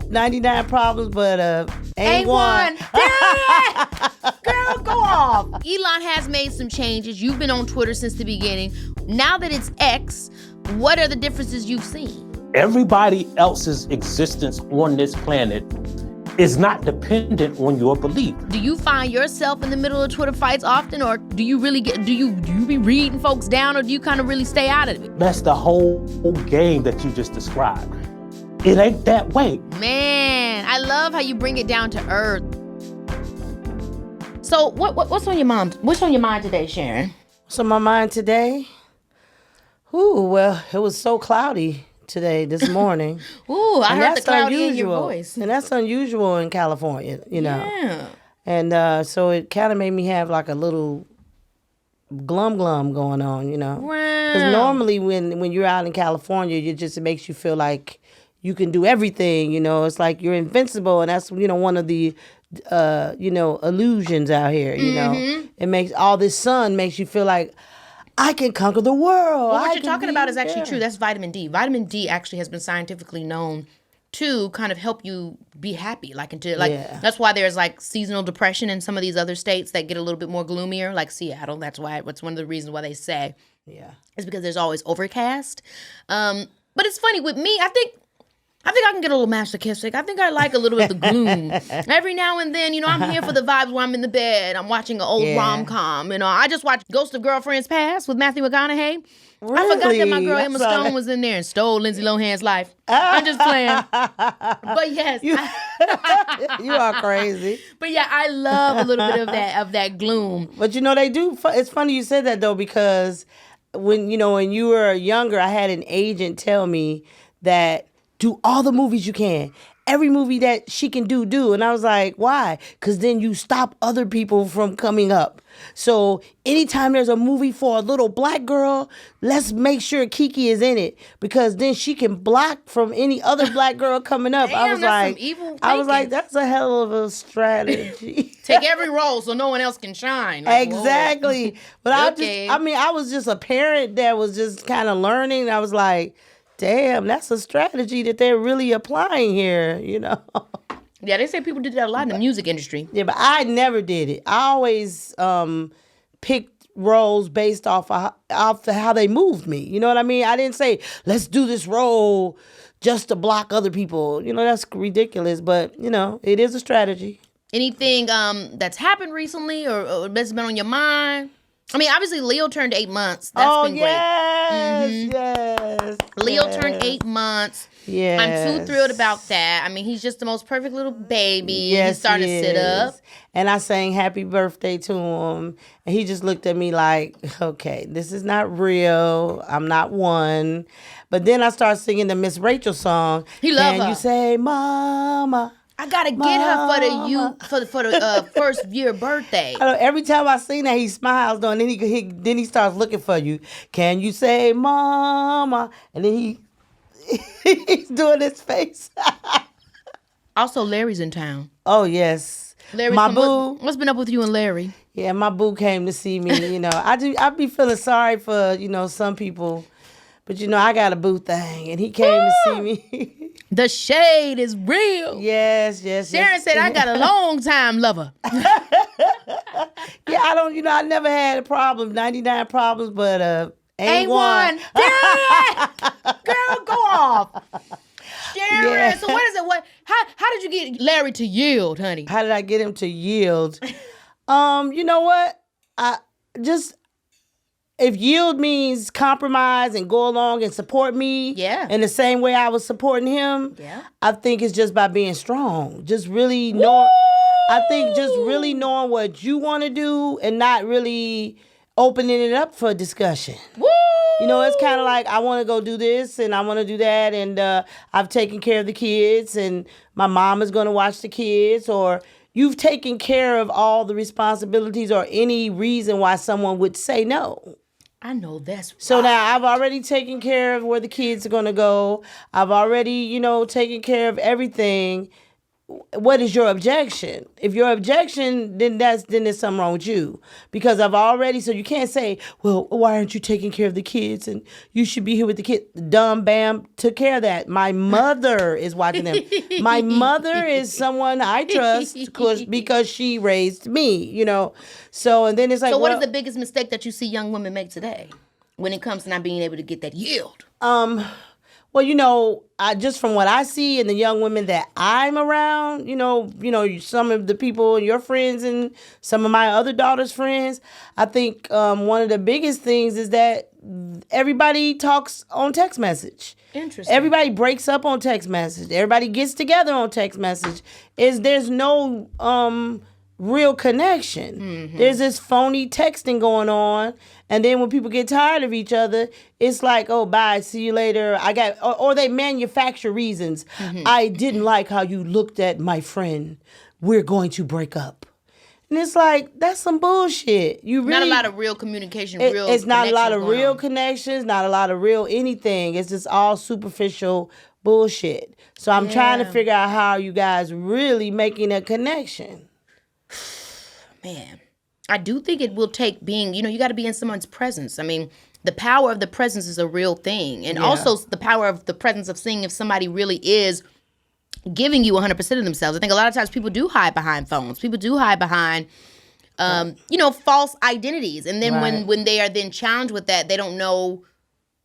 99 problems, but ain't one. Girl, go off. Elon has made some changes. You've been on Twitter since the beginning. Now that it's X, what are the differences you've seen? Everybody else's existence on this planet is not dependent on your belief. Do you find yourself in the middle of Twitter fights often, or do you be reading folks down, or do you kind of really stay out of it? That's the whole game that you just described. It ain't that way. Man, I love how you bring it down to earth. So what's on your mind? What's on your mind today, Sharon? What's on my mind today? Well, it was so cloudy today, this morning. I heard the cloudy in your voice. And that's unusual in California, you know. Yeah. And so it kind of made me have like a little glum going on, you know. Wow. Because normally when you're out in California, it makes you feel like you can do everything, you know. It's like you're invincible, and that's, you know, one of the illusions out here, you know. It makes all this sun makes you feel like I can conquer the world. Well, what you're talking about is actually true. That's vitamin D. Vitamin D actually has been scientifically known to kind of help you be happy. That's why there's like seasonal depression in some of these other states that get a little bit more gloomier, like Seattle. That's one of the reasons why they say it's because there's always overcast. But it's funny with me. I think I can get a little masochistic. I think I like a little bit of the gloom. Every now and then, you know, I'm here for the vibes where I'm in the bed. I'm watching an old rom-com. You know, I just watched Ghost of Girlfriends Past with Matthew McConaughey. Really? I forgot that my girl Emma Stone was in there and stole Lindsay Lohan's life. I'm just playing. But yes. You are crazy. But yeah, I love a little bit of that gloom. But you know, they do. It's funny you said that, though, because when you were younger, I had an agent tell me that do all the movies you can. Every movie that she can do. And I was like, why? Because then you stop other people from coming up. So anytime there's a movie for a little black girl, let's make sure Keke is in it. Because then she can block from any other black girl coming up. Damn, I was like, that's a hell of a strategy. Take every role so no one else can shine. Like, exactly. Whoa. But I was just a parent that was just kind of learning. I was like, damn, that's a strategy that they're really applying here, you know. Yeah, they say people did that a lot in the music industry. Yeah, but I never did it. I always picked roles based off how they moved me. You know what I mean? I didn't say, let's do this role just to block other people. You know, that's ridiculous, but, you know, it is a strategy. Anything that's happened recently or that's been on your mind? I mean, obviously, Leo turned 8 months. That's been great. Yes. Leo turned 8 months. Yes. I'm too thrilled about that. I mean, he's just the most perfect little baby. Yes, he started to sit up. And I sang happy birthday to him. And he just looked at me like, okay, this is not real. I'm not one. But then I started singing the Miss Rachel song. He loved her. And you say, Mama. I gotta get her for the first year birthday. I know, every time I sing that, he smiles though, and then he starts looking for you. Can you say Mama? And then he's doing his face. Also, Larry's in town. Oh yes, my boo. What's been up with you and Larry? Yeah, my boo came to see me. You know, I be feeling sorry for some people, but I got a boo thing, and he came to see me. The shade is real. Yes. Sharon said, I got a long time lover. Yeah, I never had a problem, 99 problems, but ain't one. Girl, go off. Sharon, yeah. So what is it? How did you get Larry to yield, honey? How did I get him to yield? You know what? If yield means compromise and go along and support me in the same way I was supporting him, I think it's just by being strong. Just really knowing, I think just really knowing what you want to do and not really opening it up for discussion. Woo! You know, it's kind of like, I want to go do this and I want to do that, and I've taken care of the kids and my mom is going to watch the kids, or you've taken care of all the responsibilities or any reason why someone would say no. I know that's right. So now I've already taken care of where the kids are going to go. I've already, taken care of everything. what is your objection? If your objection, then there's something wrong with you. Because so you can't say, well, why aren't you taking care of the kids? And you should be here with the kids. Dumb Bam took care of that. My mother is watching them. My mother is someone I trust because she raised me, So, and then it's like, so what is the biggest mistake that you see young women make today when it comes to not being able to get that yield? Well, just from what I see and the young women that I'm around, some of the people, your friends and some of my other daughter's friends, I think one of the biggest things is that everybody talks on text message. Interesting. Everybody breaks up on text message. Everybody gets together on text message. There's no real connection. Mm-hmm. There's this phony texting going on. And then when people get tired of each other, it's like, oh, bye, see you later. Or they manufacture reasons. Mm-hmm. I didn't like how you looked at my friend. We're going to break up. And it's like, that's some bullshit. Not a lot of real communication, it's not a lot of real connections, not a lot of real anything. It's just all superficial bullshit. So I'm trying to figure out how you guys really making a connection. Man. I do think it will take being, you got to be in someone's presence. I mean, the power of the presence is a real thing. And also the power of the presence of seeing if somebody really is giving you 100% of themselves. I think a lot of times people do hide behind phones. People do hide behind, false identities. And then when they are then challenged with that, they don't know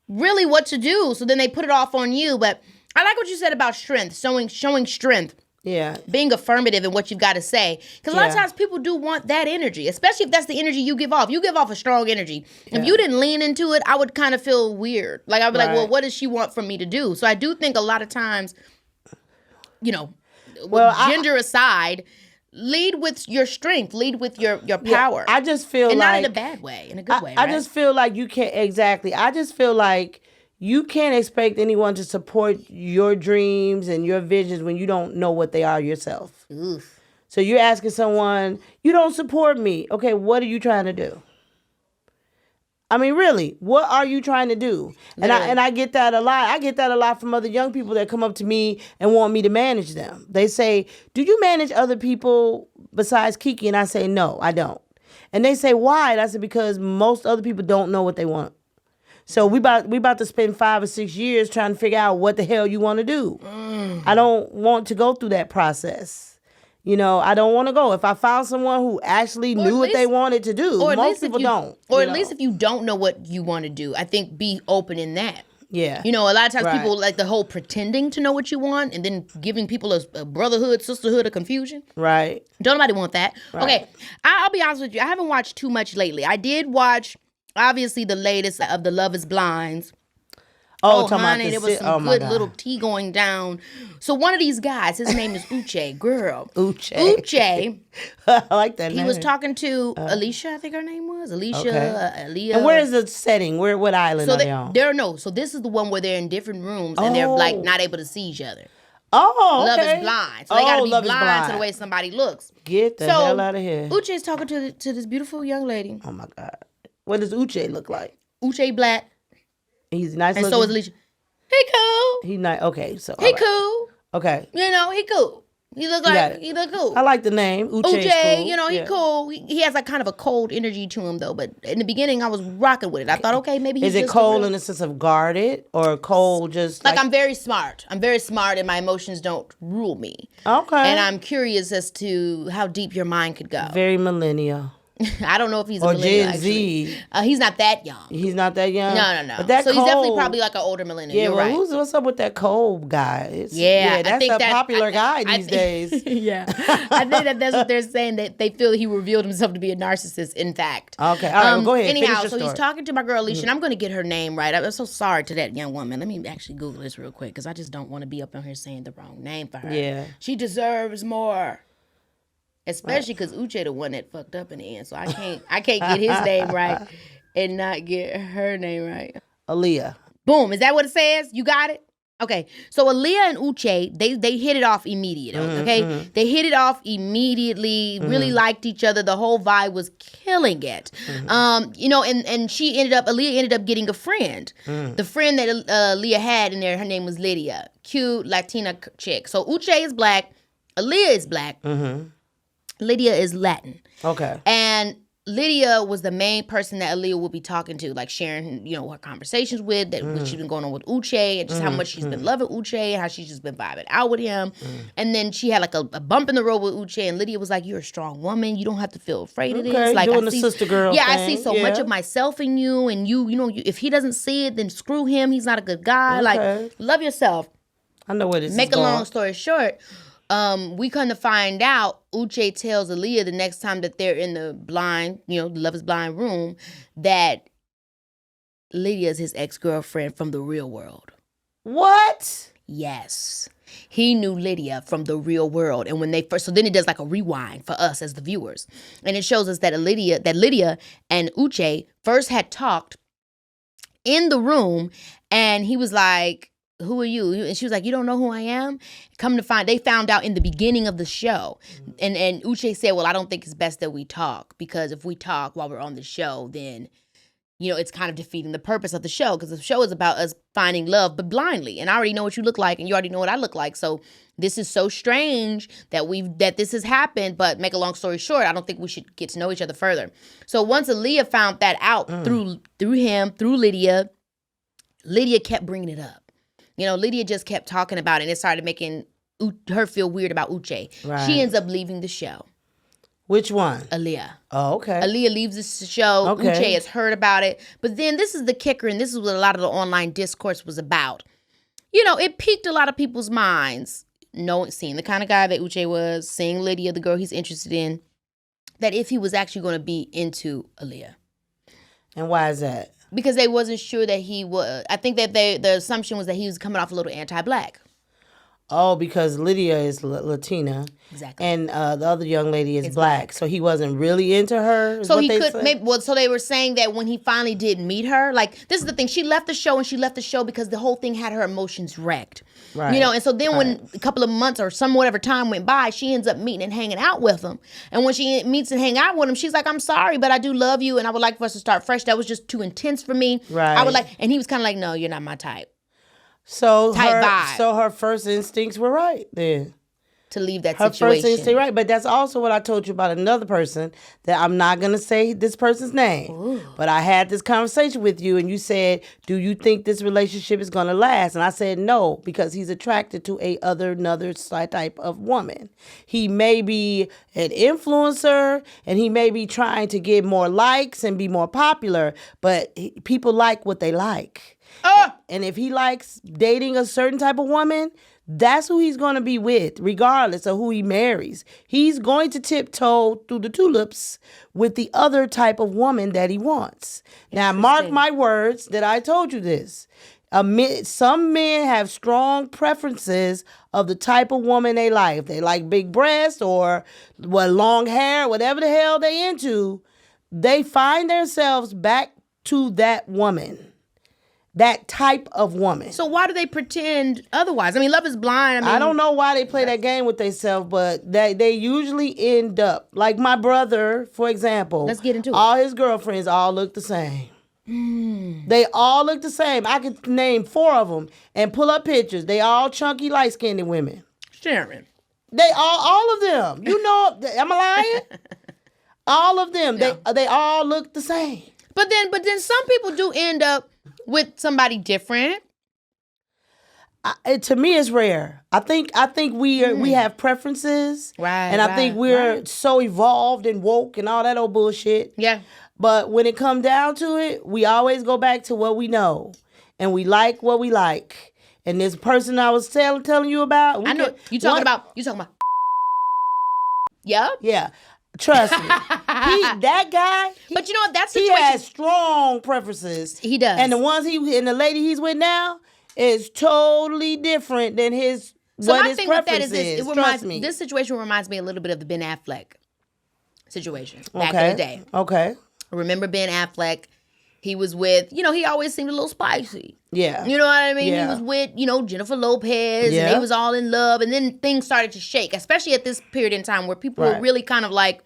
really what to do. So then they put it off on you. But I like what you said about strength, showing strength. Yeah. Being affirmative in what you've got to say. Because a lot of times people do want that energy, especially if that's the energy you give off. You give off a strong energy. Yeah. If you didn't lean into it, I would kind of feel weird. Like, I'd be like, well, what does she want from me to do? So I do think a lot of times, gender aside, lead with your strength. Lead with your power. I just feel and like... not in a bad way, in a good way, I just feel like you can't... Exactly. I just feel like you can't expect anyone to support your dreams and your visions when you don't know what they are yourself. Oof. So you're asking someone, you don't support me. Okay, what are you trying to do? I mean, really, what are you trying to do? And I get that a lot. I get that a lot from other young people that come up to me and want me to manage them. They say, do you manage other people besides Keke? And I say, no, I don't. And they say, why? And I said, because most other people don't know what they want. So we about to spend 5 or 6 years trying to figure out what the hell you want to do. I don't want to go through that process. I don't want to go. If I found someone who actually knew what they wanted to do, most people don't. Or at least if you don't know what you want to do, I think be open in that. Yeah. A lot of times people like the whole pretending to know what you want and then giving people a brotherhood, sisterhood of confusion. Right. Don't nobody want that. Right. Okay. I'll be honest with you. I haven't watched too much lately. I did watch... obviously, the latest of the Love is Blinds. Oh, honey, there was some good little tea going down. So one of these guys, his name is Uche. Girl. Uche. I like that name. He was talking to Alicia, I think her name was. Alicia, Aaliyah. And where is the setting? What island are they on? So this is the one where they're in different rooms and they're like not able to see each other. Oh, okay. Love is blind. So they got to be blind to the way somebody looks. Get the hell out of here. Uche is talking to this beautiful young lady. Oh, my God. What does Uche look like? Uche black. He's nice and looking. So is Alicia. He cool. He nice. Okay, so he cool. Okay. He cool. He look cool. I like the name. Uche, cool. He cool. He has like kind of a cold energy to him though. But in the beginning, I was rocking with it. I thought, okay, maybe he's Is it cold in the sense of guarded or cold just like I'm very smart. I'm very smart and my emotions don't rule me. Okay. And I'm curious as to how deep your mind could go. Very millennial. I don't know if he's or a millennial, Gen Z. He's not that young. He's not that young? No. But so he's definitely probably like an older millennial. Yeah, You're right. What's up with that cold guy? That's a popular guy these days. Yeah. I think that's what they're saying, that they feel he revealed himself to be a narcissist, in fact. Okay, all right, well, go ahead. Anyhow, so he's talking to my girl Alicia, and I'm going to get her name right. I'm so sorry to that young woman. Let me actually Google this real quick, because I just don't want to be up on here saying the wrong name for her. Yeah. She deserves more. Especially because Uche the one that fucked up in the end, so I can't get his name right and not get her name right. Aaliyah. Boom. Is that what it says? You got it? Okay. So Aaliyah and Uche, they hit it off immediately. Okay. Mm-hmm. They hit it off immediately. Mm-hmm. Really liked each other. The whole vibe was killing it. Mm-hmm. And Aaliyah ended up getting a friend. Mm. The friend that Aaliyah had in there, her name was Lydia. Cute Latina chick. So Uche is black. Aaliyah is black. Mm-hmm. Lydia is Latin. Okay. And Lydia was the main person that Aaliyah would be talking to, like sharing, her conversations with, what she's been going on with Uche, and just how much she's been loving Uche, and how she's just been vibing out with him. And then she had like a bump in the road with Uche, and Lydia was like, "You're a strong woman. You don't have to feel afraid of this." Like, doing the sister girl yeah, thing. I see so much of myself in you, and if he doesn't see it, then screw him. He's not a good guy. Okay. Like, love yourself. I know where this is Make going. a long story short, we come to find out, Uche tells Aaliyah the next time that they're in the blind, the Love is Blind room, that Lydia is his ex-girlfriend from the real world. What? Yes. He knew Lydia from the real world. And when they first, so then it does like a rewind for us as the viewers. And it shows us that Lydia and Uche first had talked in the room, and he was like, "Who are you?" And she was like, "You don't know who I am?" They found out in the beginning of the show. And Uche said, "Well, I don't think it's best that we talk, because if we talk while we're on the show, then, it's kind of defeating the purpose of the show, because the show is about us finding love, but blindly. And I already know what you look like, and you already know what I look like. So this is so strange that this has happened, but make a long story short, I don't think we should get to know each other further." So once Aaliyah found that out through Lydia kept bringing it up. Lydia just kept talking about it, and it started making her feel weird about Uche. Right. She ends up leaving the show. Which one? Aaliyah. Oh, okay. Aaliyah leaves the show. Okay. Uche has heard about it. But then this is the kicker, and this is what a lot of the online discourse was about. It piqued a lot of people's minds, seeing the kind of guy that Uche was, seeing Lydia, the girl he's interested in, that if he was actually going to be into Aaliyah. And why is that? Because they wasn't sure that he was. I think that the assumption was that he was coming off a little anti-black. Oh, because Lydia is Latina. Exactly. And the other young lady is black. So he wasn't really into her? So he could, so they were saying that when he finally did meet her, like, this is the thing, she left the show, and she left the show because the whole thing had her emotions wrecked. Right. And so then when a couple of months or whatever time went by, she ends up meeting and hanging out with him. And when she meets and hang out with him, she's like, "I'm sorry, but I do love you, and I would like for us to start fresh. That was just too intense for me." Right. I would like, and he was kind of like, "No, you're not my type." So vibe. So her first instincts were right then. To leave that Her situation. first instinct, right? But that's also what I told you about another person that I'm not going to say this person's name. Ooh. But I had this conversation with you, and you said, "Do you think this relationship is going to last?" And I said no, because he's attracted to another type of woman. He may be an influencer, and he may be trying to get more likes and be more popular, but people like what they like. And if he likes dating a certain type of woman, that's who he's going to be with, regardless of who he marries. He's going to tiptoe through the tulips with the other type of woman that he wants. Now, mark my words that I told you this. Some men have strong preferences of the type of woman they like. If they like big breasts or long hair, whatever the hell they into, they find themselves back to that woman. That type of woman. So why do they pretend otherwise? I mean, Love is Blind. I don't know why they play that game with themselves, but they usually end up, like my brother, for example. Let's get into it. All his girlfriends all look the same. They all look the same. I could name 4 of them and pull up pictures. They all chunky, light-skinned women. Sharon. They all of them. Am I lying? All of them. No. They all look the same. But then some people do end up with somebody different. To me, it's rare. I think we have preferences, right? And I think we're so evolved and woke and all that old bullshit. Yeah. But when it comes down to it, we always go back to what we know, and we like what we like. And this person I was telling you about, I know you talking about. Yeah. Yeah. Trust me, that guy. But you know what? That's he has strong preferences. He does, and the lady he's with now is totally different than his. So what my his thing with that is this. This situation reminds me a little bit of the Ben Affleck situation back in the day. Okay. Remember Ben Affleck? He was with, he always seemed a little spicy. Yeah. You know what I mean? Yeah. He was with, Jennifer Lopez, and they was all in love, and then things started to shake, especially at this period in time where people were really kind of like,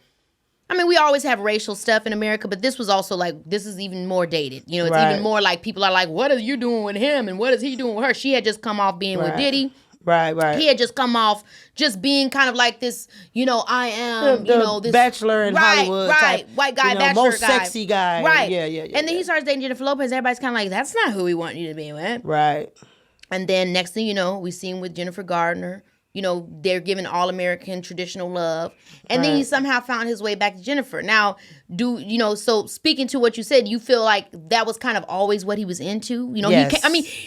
I mean, we always have racial stuff in America, but this was also like, this is even more dated. It's even more like, people are like, what are you doing with him, and what is he doing with her? She had just come off being with Diddy. Right. He had just come off just being kind of like this, I am, this bachelor in Hollywood type, white guy, bachelor most guy. sexy guy. Right. Yeah. And then he starts dating Jennifer Lopez. Everybody's kind of like, that's not who we want you to be with. Right. And then next thing you know, we see him with Jennifer Gardner. They're giving all-American traditional love. And then he somehow found his way back to Jennifer. Now, so speaking to what you said, you feel like that was kind of always what he was into? Yes.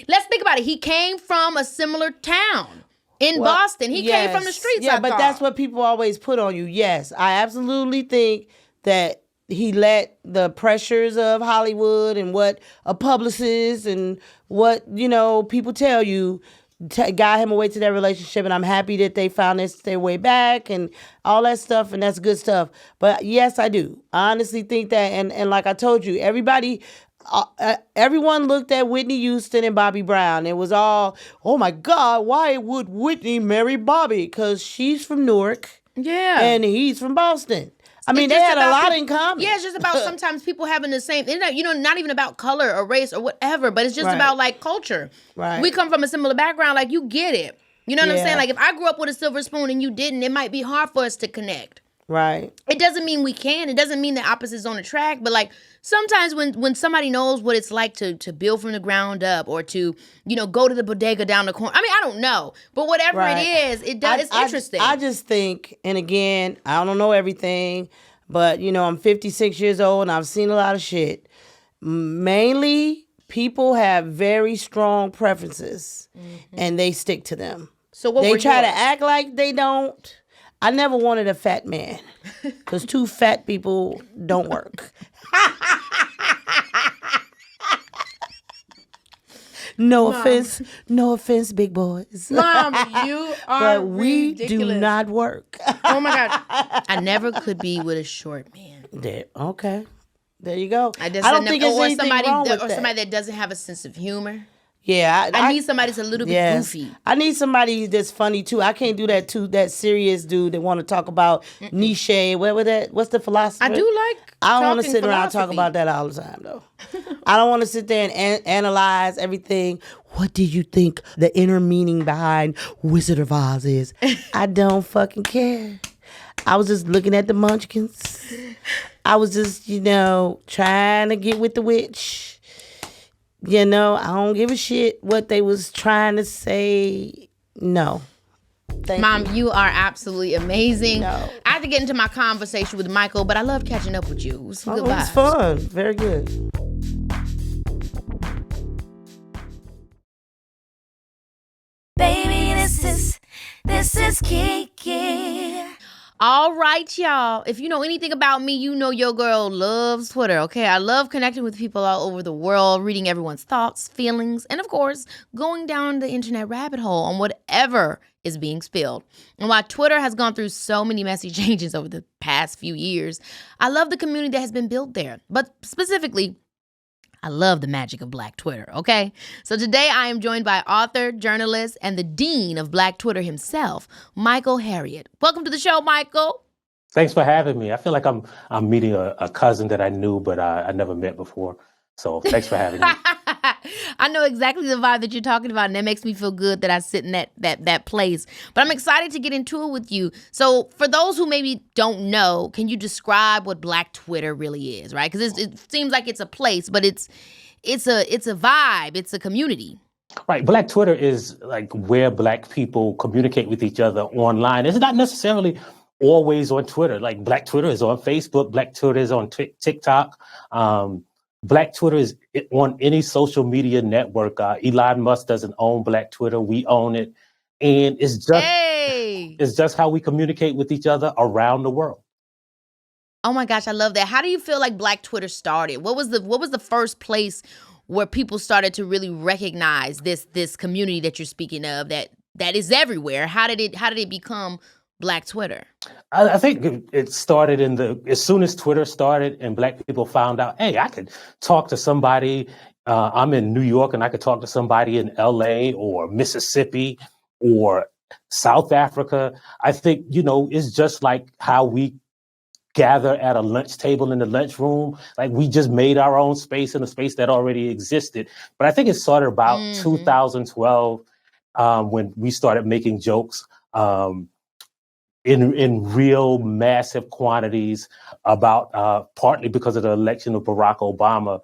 Let's think about it. He came from a similar town in Boston. He came from the streets. Yeah, but that's what people always put on you. Yes, I absolutely think that he let the pressures of Hollywood and what a publicist and what, people tell you got him away to that relationship, and I'm happy that they found their way back and all that stuff, and that's good stuff. But yes, I do. I honestly think that, and like I told you, everyone looked at Whitney Houston and Bobby Brown. It was all, oh my God, why would Whitney marry Bobby? Because she's from Newark, and he's from Boston. I mean, they had a lot in common. Yeah, it's just about sometimes people having the same, not even about color or race or whatever, but it's just about like culture. Right. We come from a similar background, like you get it. You know what I'm saying? Like if I grew up with a silver spoon and you didn't, it might be hard for us to connect. Right. It doesn't mean we can. It doesn't mean the opposites on attract. But like sometimes when somebody knows what it's like to build from the ground up or to, go to the bodega down the corner. I mean, I don't know. But whatever it is, it's interesting. I just think, and again, I don't know everything, but I'm 56 years old and I've seen a lot of shit. Mainly, people have very strong preferences and they stick to them. So what they were try yours? to act like they don't. I never wanted a fat man because 2 fat people don't work. No offense, big boys. Mom, you are but we ridiculous. do not work. Oh my God. I never could be with a short man. Okay. There you go. I don't think it's anything wrong with that. Somebody that doesn't have a sense of humor. Yeah, I need somebody that's a little bit goofy. I need somebody that's funny too. I can't do that too. That serious dude that want to talk about Nietzsche. What's the philosophy? I do like. I don't want to sit around and philosophy. talk about that all the time though. I don't want to sit there and analyze everything. What do you think the inner meaning behind Wizard of Oz is? I don't fucking care. I was just looking at the munchkins. I was just, trying to get with the witch. I don't give a shit what they was trying to say. No. Mom, you are absolutely amazing. No. I have to get into my conversation with Michael, but I love catching up with you. It was some good It was vibes. fun. Very good. Baby, this is Keke. All right, y'all. If you know anything about me, you know your girl loves Twitter, okay? I love connecting with people all over the world, reading everyone's thoughts, feelings, and of course, going down the internet rabbit hole on whatever is being spilled. And while Twitter has gone through so many messy changes over the past few years, I love the community that has been built there. But specifically, I love the magic of Black Twitter, okay? So today I am joined by author, journalist, and the dean of Black Twitter himself, Michael Harriot. Welcome to the show, Michael. Thanks for having me. I feel like I'm meeting a cousin that I knew, but I never met before. So thanks for having me. I know exactly the vibe that you're talking about, and that makes me feel good that I sit in that place. But I'm excited to get into it with you. So for those who maybe don't know, can you describe what Black Twitter really is, right? Because it seems like it's a place, but it's a vibe. It's a community. Right. Black Twitter is like where Black people communicate with each other online. It's not necessarily always on Twitter. Like Black Twitter is on Facebook. Black Twitter is on TikTok. Black Twitter is on any social media network. Elon Musk doesn't own Black Twitter. We own it. And it's just how we communicate with each other around the world. Oh my gosh, I love that. How do you feel like Black Twitter started? What was the first place where people started to really recognize this community that you're speaking of that is everywhere? How did it become Black Twitter? I think it started as soon as Twitter started and Black people found out, hey, I could talk to somebody. I'm in New York and I could talk to somebody in LA or Mississippi or South Africa. I think, it's just like how we gather at a lunch table in the lunchroom. Like we just made our own space in a space that already existed. But I think it started about 2012. when we started making jokes in real massive quantities about partly because of the election of Barack Obama.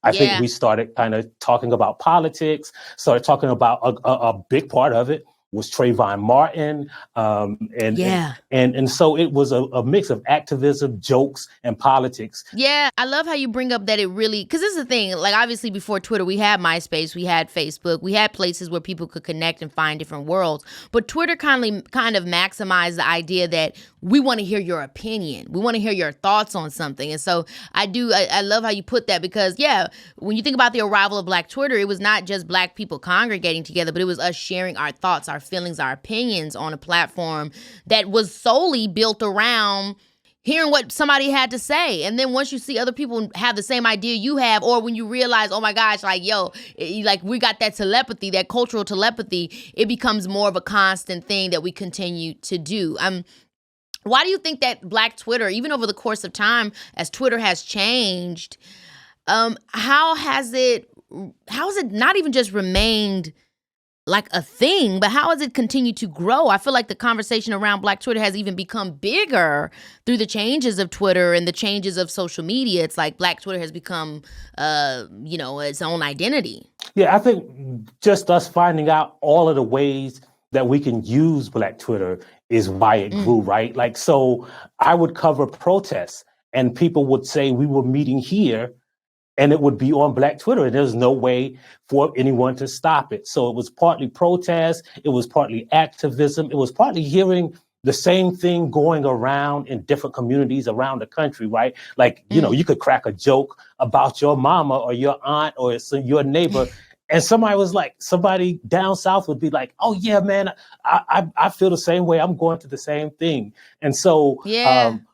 I think we started kind of talking about politics, started talking about a big part of it was Trayvon Martin. And so it was a mix of activism, jokes, and politics. Yeah, I love how you bring up that it really, because this is the thing, like obviously before Twitter, we had MySpace, we had Facebook, we had places where people could connect and find different worlds. But Twitter kind of maximized the idea that we want to hear your opinion. We want to hear your thoughts on something. And so I love how you put that because, yeah, when you think about the arrival of Black Twitter, it was not just Black people congregating together, but it was us sharing our thoughts, our feelings, our opinions on a platform that was solely built around hearing what somebody had to say. And then once you see other people have the same idea you have, or when you realize, oh my gosh, like, yo, like we got that telepathy, that cultural telepathy, it becomes more of a constant thing that we continue to do. Why do you think that Black Twitter, even over the course of time, as Twitter has changed, how has it not even just remained like a thing, but how has it continued to grow? I feel like the conversation around Black Twitter has even become bigger through the changes of Twitter and the changes of social media. It's like Black Twitter has become, its own identity. Yeah, I think just us finding out all of the ways that we can use Black Twitter is why it grew, right? Like, so I would cover protests and people would say we were meeting here and it would be on Black Twitter and there's no way for anyone to stop it. So it was partly protest, it was partly activism, it was partly hearing the same thing going around in different communities around the country, right? Like, you could crack a joke about your mama or your aunt or your neighbor. And somebody down south would be like, oh yeah, man, I feel the same way. I'm going through the same thing. And so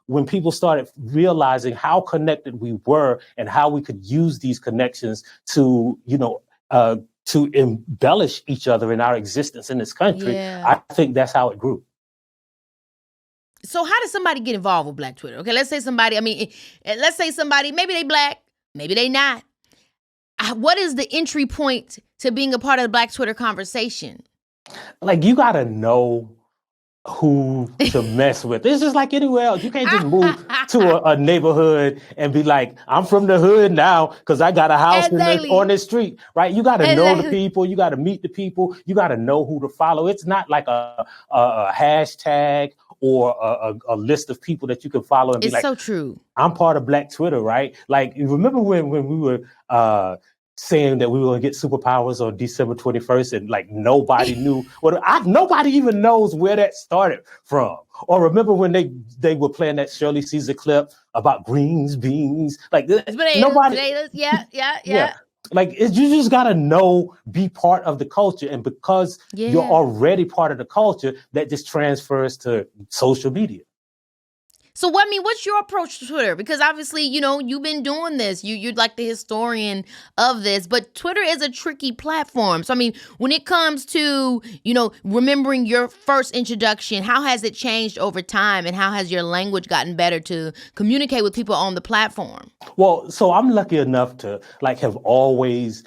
when people started realizing how connected we were and how we could use these connections to embellish each other in our existence in this country, I think that's how it grew. So how does somebody get involved with Black Twitter? Okay, let's say somebody, maybe they Black, maybe they not. What is the entry point to being a part of the Black Twitter conversation? Like, you got to know who to mess with. It's just like anywhere else. You can't just move to a neighborhood and be like, I'm from the hood now because I got a house on this street, right? You got to know the people. You got to meet the people. You got to know who to follow. It's not like a hashtag or a list of people that you can follow and be like, it's so true. I'm part of Black Twitter, right? Like, remember when we were saying that we were going to get superpowers on December 21st and like nobody knew nobody even knows where that started from. Or remember when they were playing that Shirley Caesar clip about greens, beans, like nobody. Potatoes. Yeah. Like, you just got to be part of the culture. And because you're already part of the culture, that just transfers to social media. So, what's your approach to Twitter? Because obviously, you've been doing this. You're like the historian of this, but Twitter is a tricky platform. So, when it comes to, remembering your first introduction, how has it changed over time and how has your language gotten better to communicate with people on the platform? Well, so I'm lucky enough to have always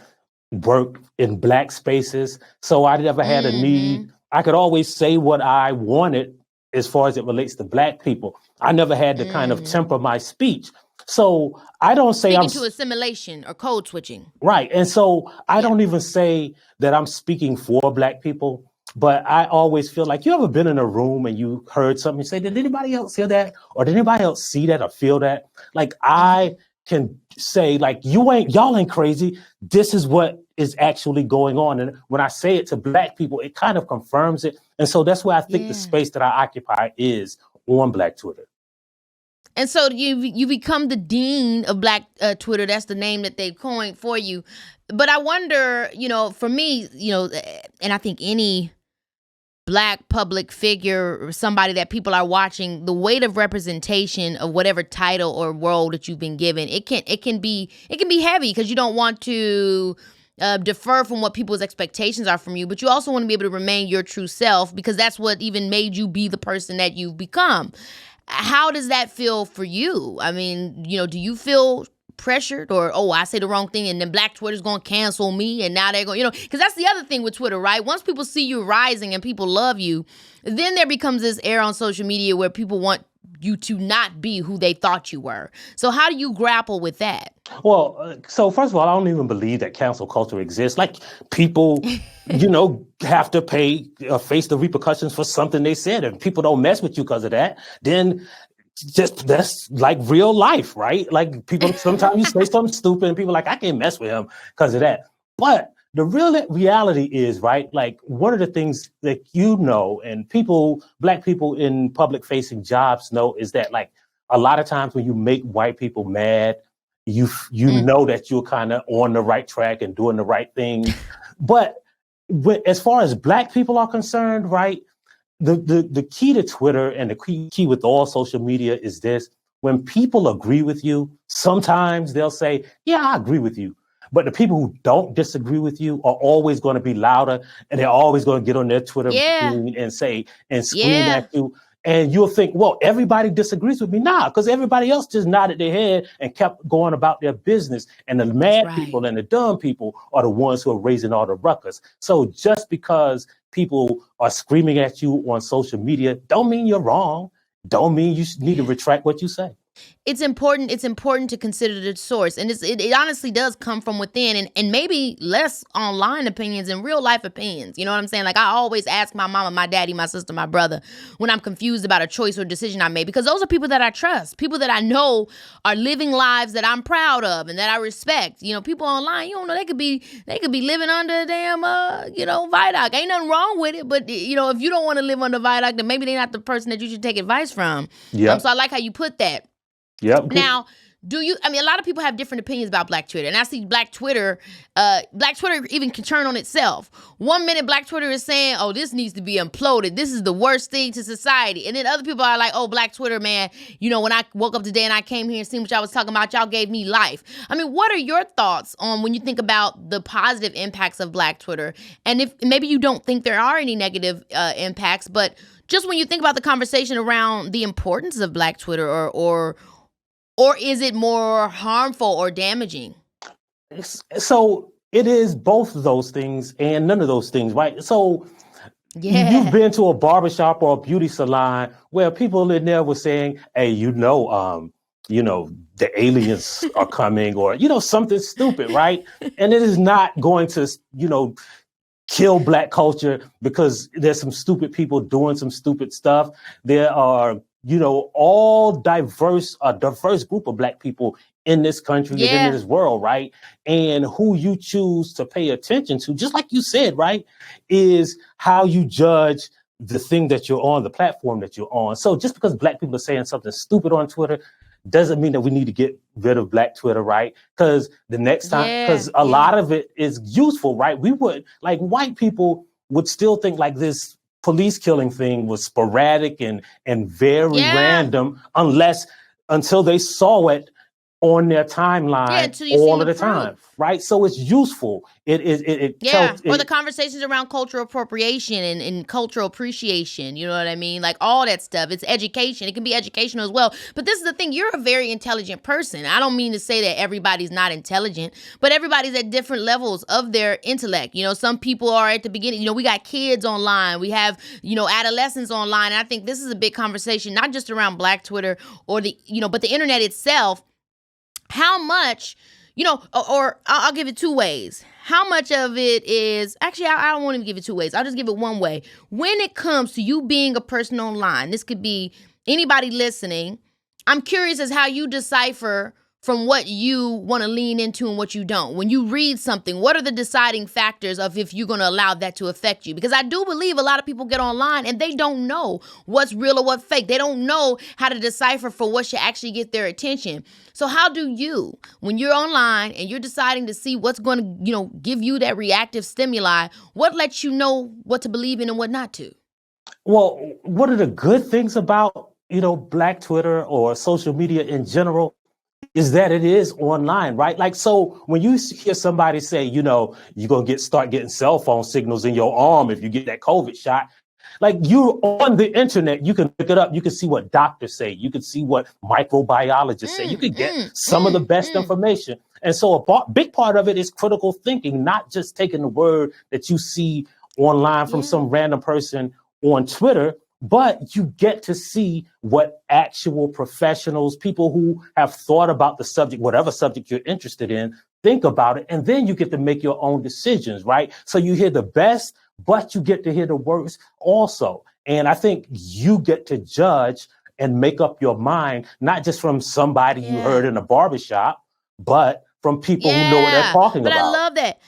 worked in Black spaces. So I never had a need. I could always say what I wanted as far as it relates to Black people. I never had to kind of temper my speech. So I don't say speaking to assimilation or code switching. Right. And so I don't even say that I'm speaking for Black people, but I always feel like, you ever been in a room and you heard something and say, did anybody else hear that? Or did anybody else see that or feel that? Like, I can say, like, y'all ain't crazy. This is what is actually going on. And when I say it to Black people, it kind of confirms it. And so that's where I think the space that I occupy is on Black Twitter. And so you become the dean of Black Twitter. That's the name that they've coined for you. But I wonder, for me, and I think any Black public figure or somebody that people are watching, the weight of representation of whatever title or role that you've been given, it can be heavy because you don't want to defer from what people's expectations are from you, but you also want to be able to remain your true self because that's what even made you be the person that you've become. How does that feel for you? Do you feel pressured or, oh, I say the wrong thing and then Black Twitter's going to cancel me and now they're going, because that's the other thing with Twitter, right? Once people see you rising and people love you, then there becomes this air on social media where people want you to not be who they thought you were. So how do you grapple with that? Well, so first of all, I don't even believe that cancel culture exists. Like people, have to face the repercussions for something they said, and people don't mess with you because of that. Then that's like real life, right? Like people, sometimes you say something stupid and people are like, I can't mess with him because of that. But the real reality is, right, like one of the things that and Black people in public facing jobs know is that like a lot of times when you make white people mad, you know that you're kind of on the right track and doing the right thing. But as far as Black people are concerned, right, the key to Twitter and the key with all social media is this: when people agree with you, sometimes they'll say, yeah, I agree with you. But the people who don't disagree with you are always going to be louder, and they're always going to get on their Twitter feed and say and scream at you. And you'll think, well, everybody disagrees with me. Nah, because everybody else just nodded their head and kept going about their business. And the mad people and the dumb people are the ones who are raising all the ruckus. So just because people are screaming at you on social media don't mean you're wrong. Don't mean you need to retract what you say. It's important to consider the source. And it honestly does come from within and maybe less online opinions and real life opinions. You know what I'm saying? Like I always ask my mama, my daddy, my sister, my brother when I'm confused about a choice or decision I made, because those are people that I trust, people that I know are living lives that I'm proud of and that I respect. People online, they could be living under a damn, viaduct. Ain't nothing wrong with it. But, if you don't want to live under viaduct, then maybe they're not the person that you should take advice from. Yeah. So I like how you put that. Yep. Now, a lot of people have different opinions about Black Twitter, and I see Black Twitter even can turn on itself. 1 minute Black Twitter is saying, oh, this needs to be imploded. This is the worst thing to society. And then other people are like, oh, Black Twitter, man, when I woke up today and I came here and seen what y'all was talking about, y'all gave me life. I mean, what are your thoughts on when you think about the positive impacts of Black Twitter? And if maybe you don't think there are any negative impacts, but just when you think about the conversation around the importance of Black Twitter or is it more harmful or damaging? So it is both of those things and none of those things, right? So you've been to a barbershop or a beauty salon where people in there were saying, hey, the aliens are coming or, something stupid, right? And it is not going to, kill Black culture because there's some stupid people doing some stupid stuff. There are a diverse group of Black people in this country and in this world, right? And who you choose to pay attention to, just like you said, right, is how you judge the thing that you're on, the platform that you're on. So just because Black people are saying something stupid on Twitter doesn't mean that we need to get rid of Black Twitter, right? Because the next time, because a lot of it is useful, right? We would, like white people would still think like this police killing thing was sporadic and very random until they saw it on their timeline all of the time, right? So it's useful. It tells, or the conversations around cultural appropriation and cultural appreciation, you know what I mean? Like all that stuff. It's education. It can be educational as well. But this is the thing. You're a very intelligent person. I don't mean to say that everybody's not intelligent, but everybody's at different levels of their intellect. Some people are at the beginning. We got kids online. We have, adolescents online. And I think this is a big conversation, not just around Black Twitter or but the internet itself. How much, or I'll give it two ways. How much of it is, actually, I don't want to give it two ways. I'll just give it one way. When it comes to you being a person online, this could be anybody listening. I'm curious as how you decipher from what you want to lean into and what you don't. When you read something, what are the deciding factors of if you're going to allow that to affect you? Because I do believe a lot of people get online and they don't know what's real or what's fake. They don't know how to decipher for what should actually get their attention. So how do you, when you're online and you're deciding to see what's going to, give you that reactive stimuli, what lets you know what to believe in and what not to? Well, one of the good things about, Black Twitter or social media in general is that it is online, right? Like, so when you hear somebody say, you're going to start getting cell phone signals in your arm if you get that COVID shot, Like you're on the internet, you can look it up. You can see what doctors say. You can see what microbiologists say. You can get some of the best information. And so big part of it is critical thinking, not just taking the word that you see online from some random person on Twitter, but you get to see what actual professionals, people who have thought about the subject, whatever subject you're interested in, think about it. And then you get to make your own decisions, right? So you hear the best, but you get to hear the worst also. And I think you get to judge and make up your mind, not just from somebody you heard in a barbershop, but from people who know what they're talking about. But I love that.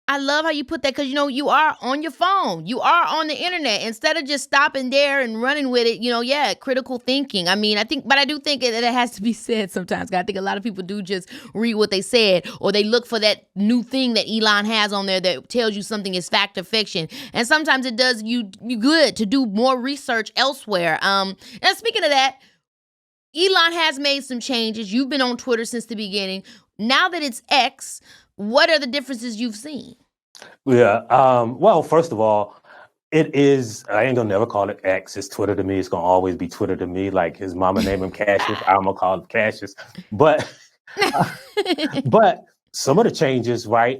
I love how you put that because, you are on your phone. You are on the internet. Instead of just stopping there and running with it, critical thinking. I mean, I do think that it has to be said sometimes. I think a lot of people do just read what they said or they look for that new thing that Elon has on there that tells you something is fact or fiction. And sometimes it does you good to do more research elsewhere. And speaking of that, Elon has made some changes. You've been on Twitter since the beginning. Now that it's X, what are the differences you've seen? Yeah. Well, first of all, it is, I ain't gonna never call it X. It's Twitter to me. It's gonna always be Twitter to me. Like his mama named him Cassius. I'm gonna call him Cassius. But but some of the changes, right,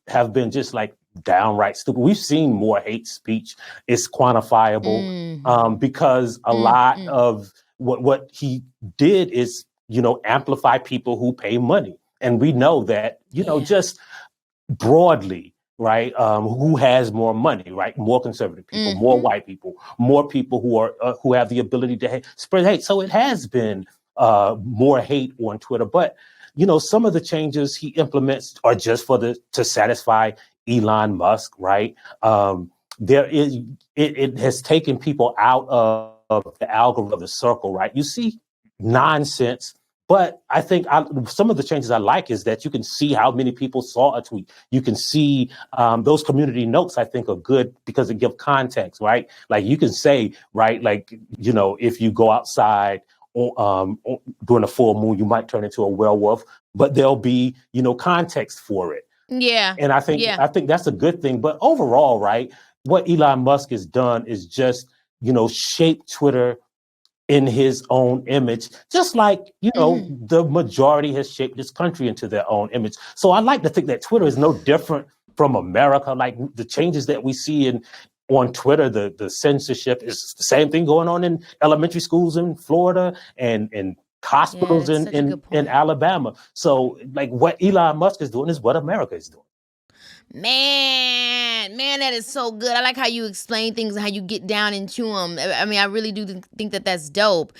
have been just like downright stupid. We've seen more hate speech. It's quantifiable because a lot of what he did is, amplify people who pay money. And we know that, just broadly, right, who has more money, right? More conservative people, more white people, more people who have the ability to spread hate. So it has been more hate on Twitter. But, some of the changes he implements are just to satisfy Elon Musk, right? It has taken people out of the algorithm, the circle, right? You see nonsense. But I think some of the changes I like is that you can see how many people saw a tweet. You can see those community notes, I think, are good because it gives context, right? Like you can say, right, like, if you go outside during a full moon, you might turn into a werewolf, but there'll be, context for it. Yeah. And I think that's a good thing. But overall, right, what Elon Musk has done is just, shape Twitter in his own image, just like, the majority has shaped this country into their own image. So I like to think that Twitter is no different from America. Like the changes that we see on Twitter, the censorship is the same thing going on in elementary schools in Florida and hospitals in Alabama. So like what Elon Musk is doing is what America is doing. Man, that is so good. I like how you explain things and how you get down into them. I mean, I really do think that that's dope.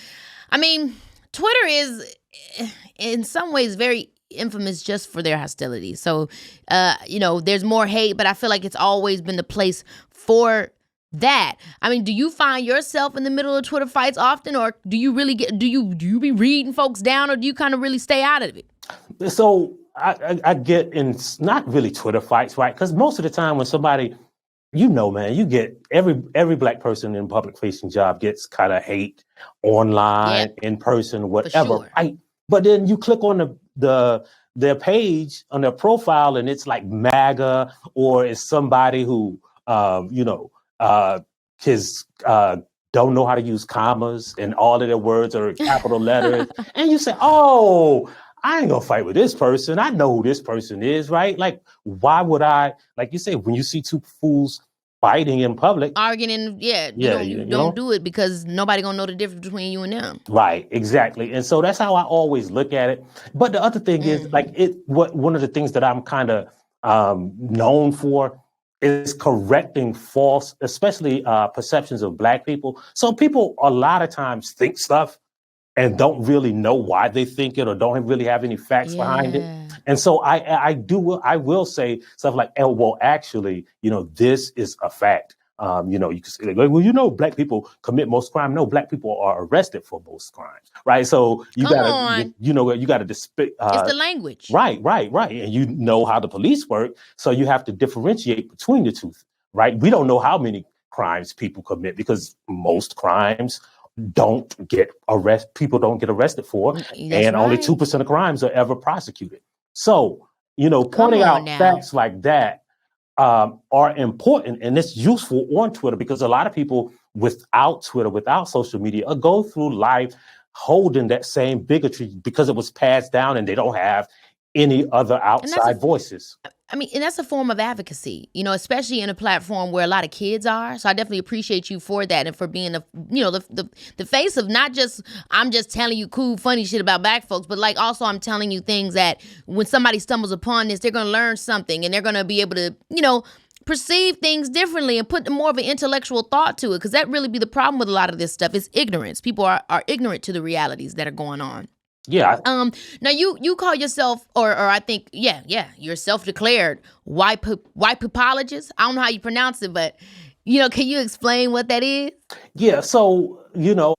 I mean, Twitter is, in some ways, very infamous just for their hostility. So, there's more hate, but I feel like it's always been the place for that. I mean, do you find yourself in the middle of Twitter fights often, or do you really do you be reading folks down, or do you kind of really stay out of it? So I get in not really Twitter fights, right? Because most of the time when somebody, man, you get every black person in public facing job gets kind of hate online, in person, whatever, sure. right? But then you click on their page on their profile and it's like MAGA, or it's somebody who don't know how to use commas and all of their words are capital letters, and you say, oh, I ain't gonna fight with this person. I know who this person is, right? Like, why would I? Like you say, when you see two fools fighting in public, arguing, you don't do it because nobody gonna know the difference between you and them. Right, exactly. And so that's how I always look at it. But the other thing is, like, one of the things that I'm kind of known for is correcting false, especially perceptions of black people. So people a lot of times think stuff and don't really know why they think it or don't really have any facts behind it. And so I will say stuff like, oh, well, actually, this is a fact. You can say, well, black people commit most crime. No, black people are arrested for most crimes, right? So you gotta, you gotta it's the language. Right. And you know how the police work. So you have to differentiate between the two, right? We don't know how many crimes people commit because most crimes people don't get arrested for, and only 2% of crimes are ever prosecuted. So, pointing out facts like that are important, and it's useful on Twitter because a lot of people without Twitter, without social media, go through life holding that same bigotry because it was passed down and they don't have any other outside voices. I mean, and that's a form of advocacy, especially in a platform where a lot of kids are. So I definitely appreciate you for that and for being the face of not just, I'm just telling you cool, funny shit about black folks, but like also I'm telling you things that when somebody stumbles upon this, they're going to learn something and they're going to be able to, perceive things differently and put more of an intellectual thought to it. Because that really be the problem with a lot of this stuff is ignorance. People are ignorant to the realities that are going on. Yeah. Now you call yourself, or I think, you're self-declared white apologist. I don't know how you pronounce it, but can you explain what that is? Yeah. So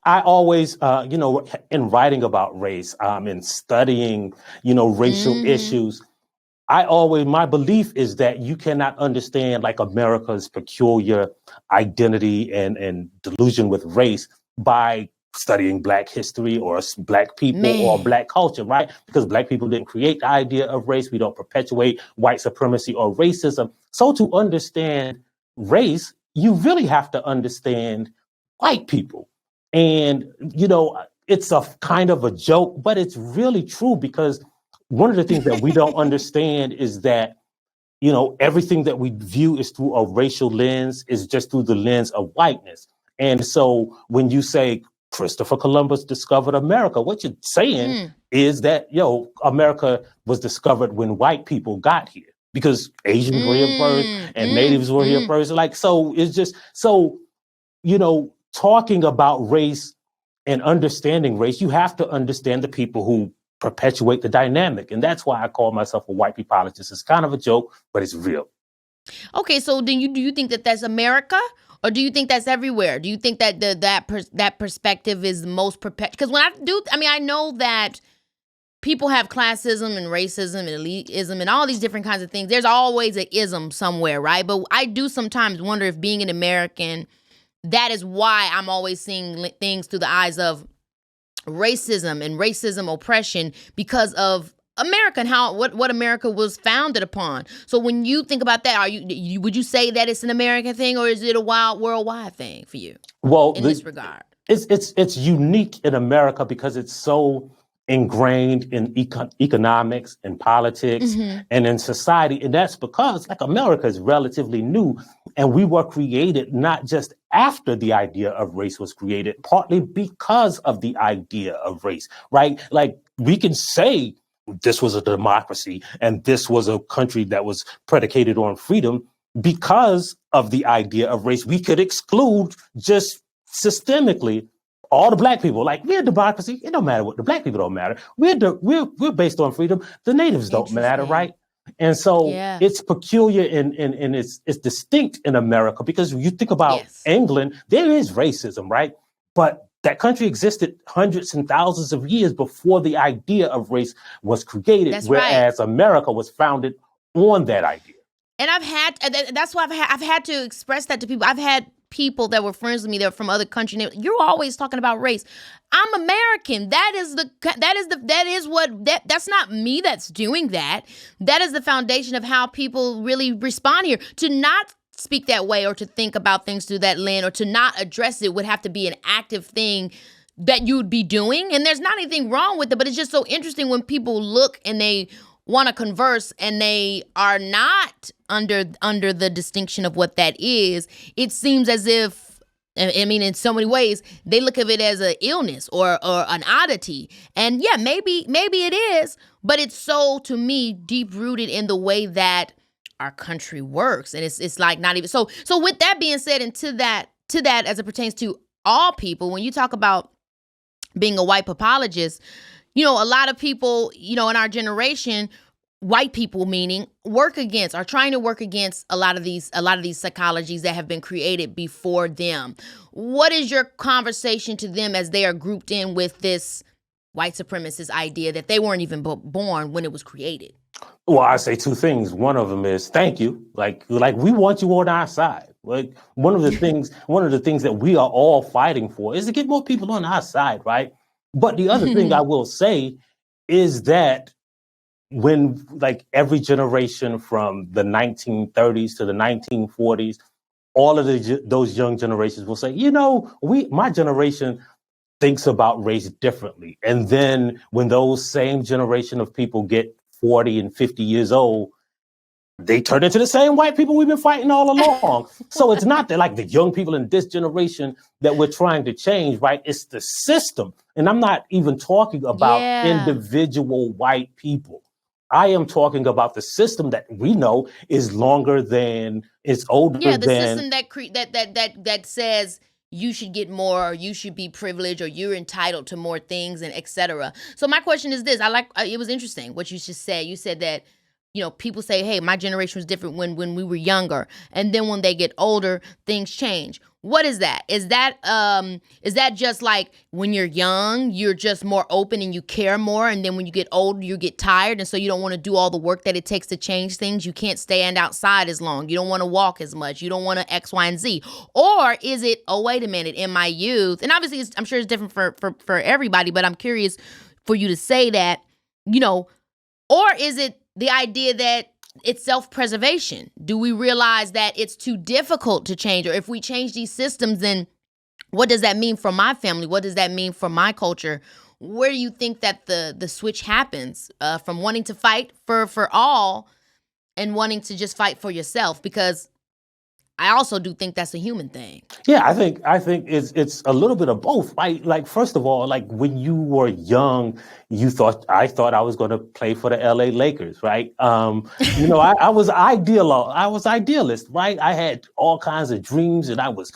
I always in writing about race, and studying racial issues, my belief is that you cannot understand like America's peculiar identity and delusion with race by studying Black history or Black people or Black culture, right? Because Black people didn't create the idea of race. We don't perpetuate white supremacy or racism. So to understand race, you really have to understand white people. And, it's a kind of a joke, but it's really true because one of the things that we don't understand is that, everything that we view is through a racial lens is just through the lens of whiteness. And so when you say Christopher Columbus discovered America, what you're saying is that, America was discovered when white people got here because Asians were here first and natives were here first. Like, so it's just talking about race and understanding race, you have to understand the people who perpetuate the dynamic. And that's why I call myself a white peopleologist. It's kind of a joke, but it's real. Okay, so then do you think that that's America? Or do you think that's everywhere? Do you think that that perspective is the most because when I know that people have classism and racism and elitism and all these different kinds of things. There's always an ism somewhere, right? But I do sometimes wonder if being an American, that is why I'm always seeing things through the eyes of racism and racism oppression because of America and what America was founded upon. So when you think about that, would you say that it's an American thing or is it a worldwide thing for you? Well, in this regard, it's unique in America because it's so ingrained in economics and politics and in society, and that's because America is relatively new, and we were created not just after the idea of race was created, partly because of the idea of race, right? Like we can say this was a democracy and this was a country that was predicated on freedom because of the idea of race. We could exclude just systemically all the black people. Like, we're a democracy. It don't matter what the black people don't matter. We're based on freedom. The natives don't matter, right? And so it's peculiar and it's distinct in America because you think about England, there is racism, right? But that country existed hundreds and thousands of years before the idea of race was created, whereas America was founded on that idea. And that's why I've had to express that to people. I've had people that were friends with me that were from other countries. You're always talking about race. I'm American. That's not me that's doing that. That is the foundation of how people really respond here. To not speak that way or to think about things through that lens or to not address it would have to be an active thing that you would be doing. And there's not anything wrong with it, but it's just so interesting when people look and they want to converse and they are not under the distinction of what that is. It seems as if, I mean, in so many ways, they look at it as an illness or an oddity. And yeah, maybe it is, but it's so, to me, deep rooted in the way that our country works. And it's like not even so with that being said, and to that as it pertains to all people, when you talk about being a white apologist, a lot of people, in our generation, white people meaning, are trying to work against a lot of these psychologies that have been created before them. What is your conversation to them as they are grouped in with this white supremacist idea that they weren't even born when it was created? Well, I say two things. One of them is thank you. Like we want you on our side. Like one of the things that we are all fighting for is to get more people on our side, right? But the other thing I will say is that when like every generation from the 1930s to the 1940s, all of those young generations will say, my generation thinks about race differently. And then when those same generation of people get 40 and 50 years old, they turn into the same white people we've been fighting all along. So it's not that like the young people in this generation that we're trying to change, right? It's the system. And I'm not even talking about individual white people. I am talking about the system that we know is longer than, it's older than. Yeah, the system that says you should get more, or you should be privileged, or you're entitled to more things, and etc. So my question is this: it was interesting what you just said. You said that people say, "Hey, my generation was different when we were younger," and then when they get older, things change. What is that? Is that just like when you're young, you're just more open and you care more, and then when you get older, you get tired, and so you don't want to do all the work that it takes to change things? You can't stand outside as long. You don't want to walk as much. You don't want to X, Y, and Z. Or is it, oh, wait a minute, in my youth, and obviously I'm sure it's different for everybody, but I'm curious for you to say that, or is it the idea that it's self-preservation? Do we realize that it's too difficult to change? Or if we change these systems, then what does that mean for my family? What does that mean for my culture? Where do you think that the switch happens from wanting to fight for all and wanting to just fight for yourself? Because I also do think that's a human thing. Yeah, I think it's a little bit of both, right? Like, first of all, like when you were young, I thought I was going to play for the LA Lakers, right? I was idealist, right? I had all kinds of dreams, and I was,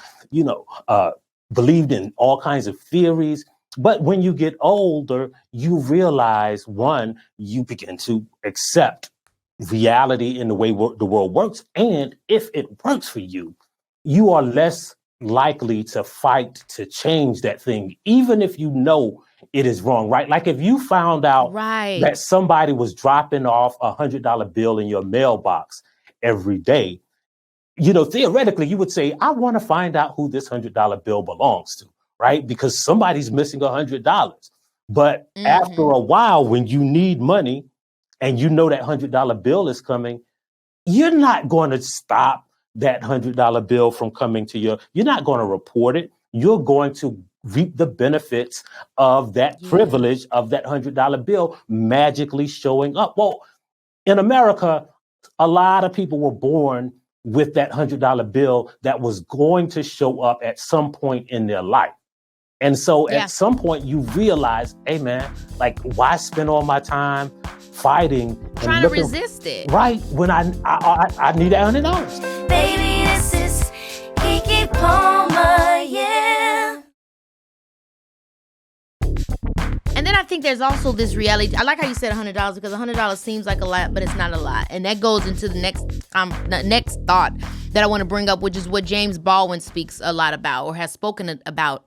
believed in all kinds of theories. But when you get older, you realize, one, you begin to accept reality in the way the world works. And if it works for you, you are less likely to fight to change that thing, even if you know it is wrong, right? Like if you found out that somebody was dropping off $100 bill in your mailbox every day, theoretically you would say, I want to find out who this $100 bill belongs to, right? Because somebody's missing $100. But after a while, when you need money, and you know that $100 bill is coming, you're not going to stop that $100 bill from coming to you're not going to report it. You're going to reap the benefits of that privilege of that $100 bill magically showing up. Well, in America, a lot of people were born with that $100 bill that was going to show up at some point in their life. And so at some point you realize, hey man, like why spend all my time fighting trying to resist it, right? When I need $100. Baby, this is Keke Palmer, yeah. And then I think there's also this reality. I like how you said $100 because $100 seems like a lot, but it's not a lot. And that goes into the next thought that I want to bring up, which is what James Baldwin speaks a lot about, or has spoken about.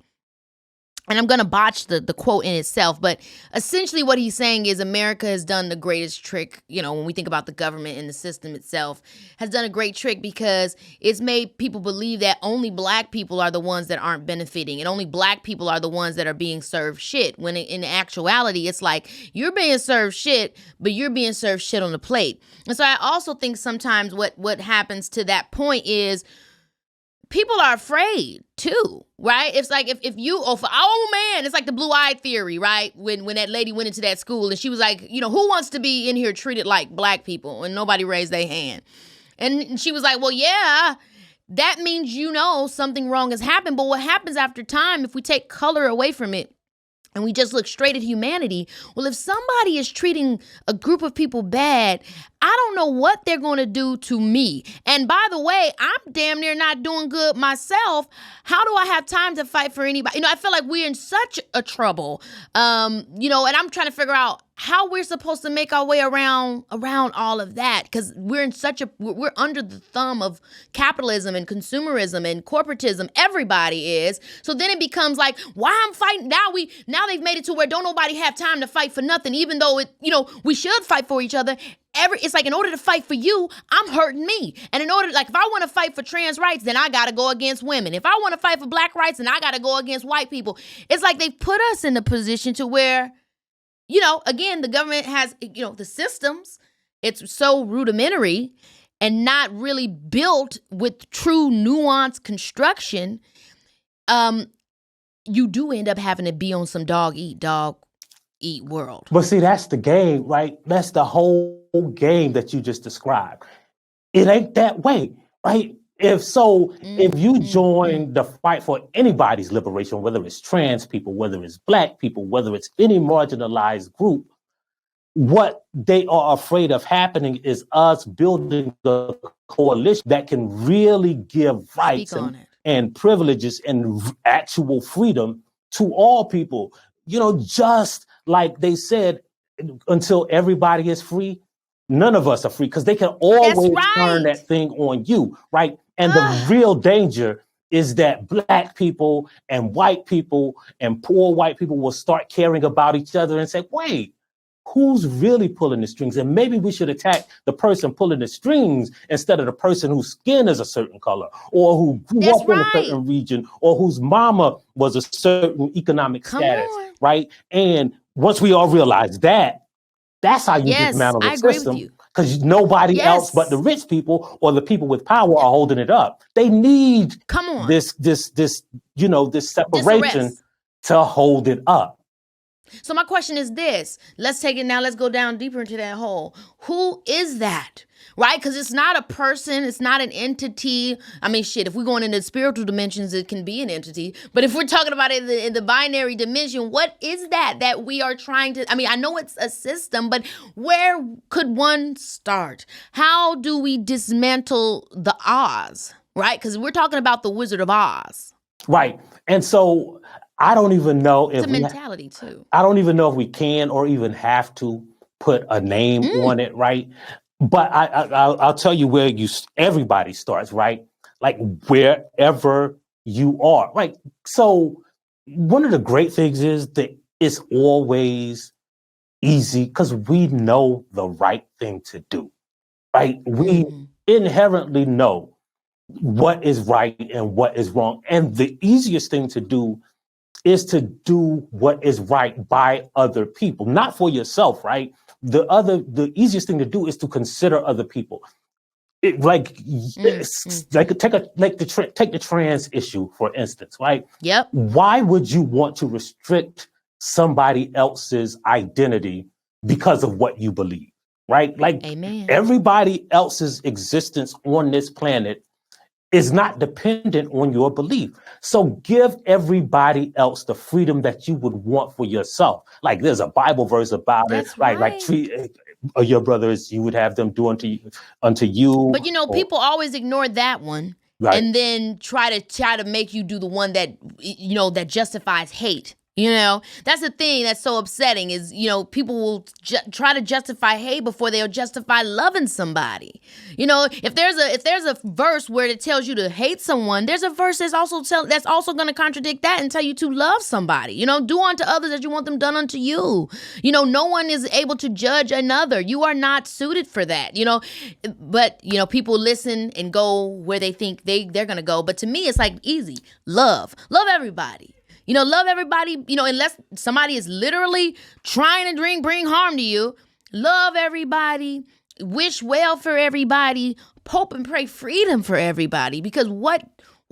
And I'm going to botch the quote in itself, but essentially what he's saying is America has done the greatest trick, when we think about the government and the system itself, has done a great trick because it's made people believe that only black people are the ones that aren't benefiting, and only black people are the ones that are being served shit, when in actuality, it's like you're being served shit, but you're being served shit on the plate. And so I also think sometimes what happens to that point is people are afraid too, right? It's like if you, it's like the blue-eyed theory, right? When that lady went into that school and she was like, who wants to be in here treated like black people? And nobody raised their hand. And she was like, well, yeah, that means something wrong has happened. But what happens after time, if we take color away from it, and we just look straight at humanity, well, if somebody is treating a group of people bad, I don't know what they're going to do to me. And by the way, I'm damn near not doing good myself. How do I have time to fight for anybody? I feel like we're in such a trouble, and I'm trying to figure out how we're supposed to make our way around all of that, because we're under the thumb of capitalism and consumerism and corporatism. Everybody is. So then it becomes like, why I'm fighting now they've made it to where don't nobody have time to fight for nothing, even though we should fight for each other. It's like in order to fight for you, I'm hurting me. And if I want to fight for trans rights, then I got to go against women. If I want to fight for black rights, then I got to go against white people. It's like they put us in a position to where again, the government has, the systems. It's so rudimentary and not really built with true nuanced construction. You do end up having to be on some dog eat world. But see, that's the game, right? That's the whole game that you just described. It ain't that way, right? If you join the fight for anybody's liberation, whether it's trans people, whether it's black people, whether it's any marginalized group, what they are afraid of happening is us building a coalition that can really give rights and privileges and actual freedom to all people. Just like they said, until everybody is free, none of us are free, because they can always turn that thing on you, right? And the real danger is that black people and white people and poor white people will start caring about each other and say, wait, who's really pulling the strings? And maybe we should attack the person pulling the strings instead of the person whose skin is a certain color, or who grew up in a certain region, or whose mama was a certain economic status, right? And once we all realize that, that's how you dismantle the system, because nobody else but the rich people or the people with power are holding it up. They need this separation to hold it up. So my question is this. Let's take it now. Let's go down deeper into that hole. Who is that? Right? Because it's not a person. It's not an entity. I mean, shit, if we're going into spiritual dimensions, it can be an entity. But if we're talking about it in the binary dimension, what is that we are trying to... I mean, I know it's a system, but where could one start? How do we dismantle the Oz? Right? Because we're talking about the Wizard of Oz. Right. And so... I don't even know if it's a mentality too. I don't even know if we can or even have to put a name on it, right? But I'll tell you where everybody starts, right? Like wherever you are, right? So one of the great things is that it's always easy because we know the right thing to do, right? We inherently know what is right and what is wrong, and the easiest thing to do is to do what is right by other people, not for yourself, right? The easiest thing to do is to consider other people. Take the trans issue, for instance, right? Yep. Why would you want to restrict somebody else's identity because of what you believe, right? Like, Amen. Everybody else's existence on this planet is not dependent on your belief. So give everybody else the freedom that you would want for yourself. Like there's a Bible verse about That's right. Like treat your brothers, you would have them do unto you. But people always ignore that one, right, and then try to make you do the one that that justifies hate. That's the thing that's so upsetting is, people will try to justify hate before they'll justify loving somebody. If there's a verse where it tells you to hate someone, there's a verse that's also going to contradict that and tell you to love somebody. Do unto others as you want them done unto you. No one is able to judge another. You are not suited for that. But people listen and go where they think they're going to go. But to me, it's like easy. Love everybody. Love everybody, unless somebody is literally trying to bring harm to you. Love everybody, wish well for everybody, hope and pray freedom for everybody. Because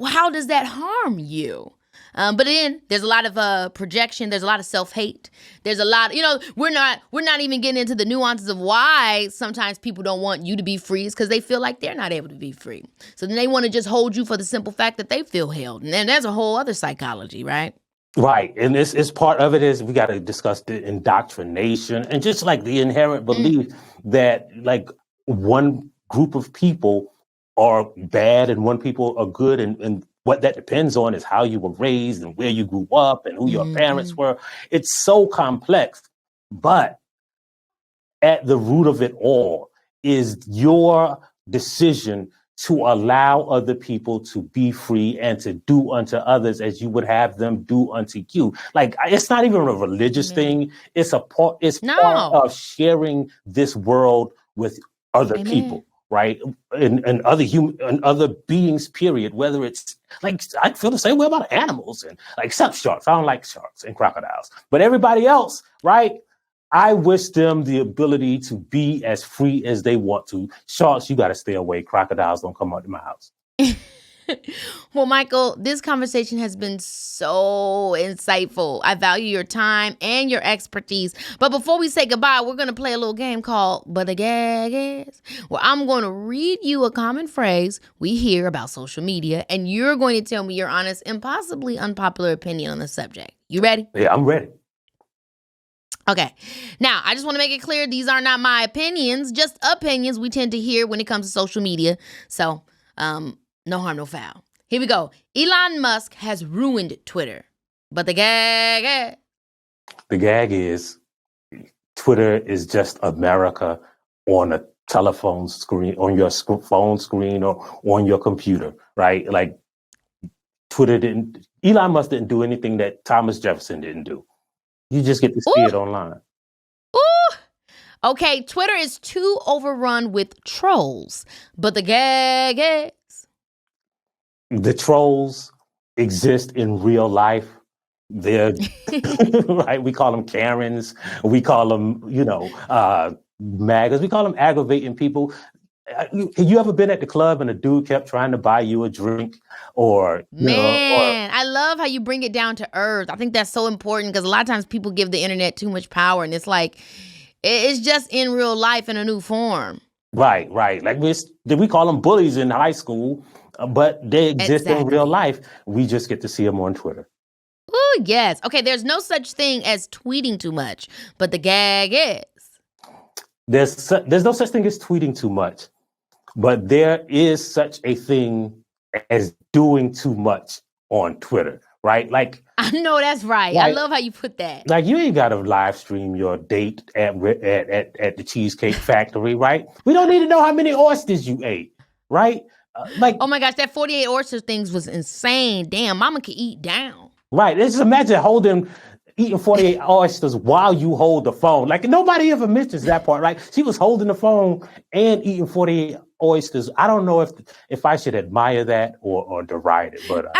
how does that harm you? But then there's a lot of projection. There's a lot of self-hate. There's a lot, we're not even getting into the nuances of why sometimes people don't want you to be free. It's because they feel like they're not able to be free. So then they want to just hold you for the simple fact that they feel held. And then there's a whole other psychology, right? Right. And this is part of it is we got to discuss the indoctrination and just like the inherent belief that like one group of people are bad and one people are good. And what that depends on is how you were raised and where you grew up and who your parents were. It's so complex. But at the root of it all is your decision to allow other people to be free and to do unto others as you would have them do unto you. Like, it's not even a religious thing. It's part of sharing this world with other people, right? And other beings, period. Whether it's like, I feel the same way about animals and like except sharks. I don't like sharks and crocodiles, but everybody else, right? I wish them the ability to be as free as they want to. Sharks, you got to stay away. Crocodiles don't come out of my house. Well, Michael, this conversation has been so insightful. I value your time and your expertise. But before we say goodbye, we're going to play a little game called But the Gag Is, where I'm going to read you a common phrase we hear about social media, and you're going to tell me your honest and possibly unpopular opinion on the subject. You ready? Yeah, I'm ready. Okay. Now, I just want to make it clear these are not my opinions, just opinions we tend to hear when it comes to social media. So, no harm, no foul. Here we go. Elon Musk has ruined Twitter. But the gag is Twitter is just America on a telephone screen, on your phone screen or on your computer, right? Like Elon Musk didn't do anything that Thomas Jefferson didn't do. You just get to see it online. Ooh. Okay, Twitter is too overrun with trolls. But the gag is... The trolls exist in real life. They're right. We call them Karens. We call them, magas. We call them aggravating people. You ever been at the club and a dude kept trying to buy you a drink, I love how you bring it down to earth. I think that's so important because a lot of times people give the internet too much power, and it's like it's just in real life in a new form. Right. Like we call them bullies in high school. But they exist in real life. We just get to see them on Twitter. Oh, yes. Okay, there's no such thing as tweeting too much, but the gag is. There's no such thing as tweeting too much, but there is such a thing as doing too much on Twitter, right? Like, I know that's right. I love how you put that. Like, you ain't got to live stream your date at the Cheesecake Factory, right? We don't need to know how many oysters you ate, right? Oh my gosh, that 48 oyster things was insane. Damn, mama could eat down. Right. Just imagine eating 48 oysters while you hold the phone. Like, nobody ever mentions that part, right? She was holding the phone and eating 48 oysters. I don't know if I should admire that or deride it, but...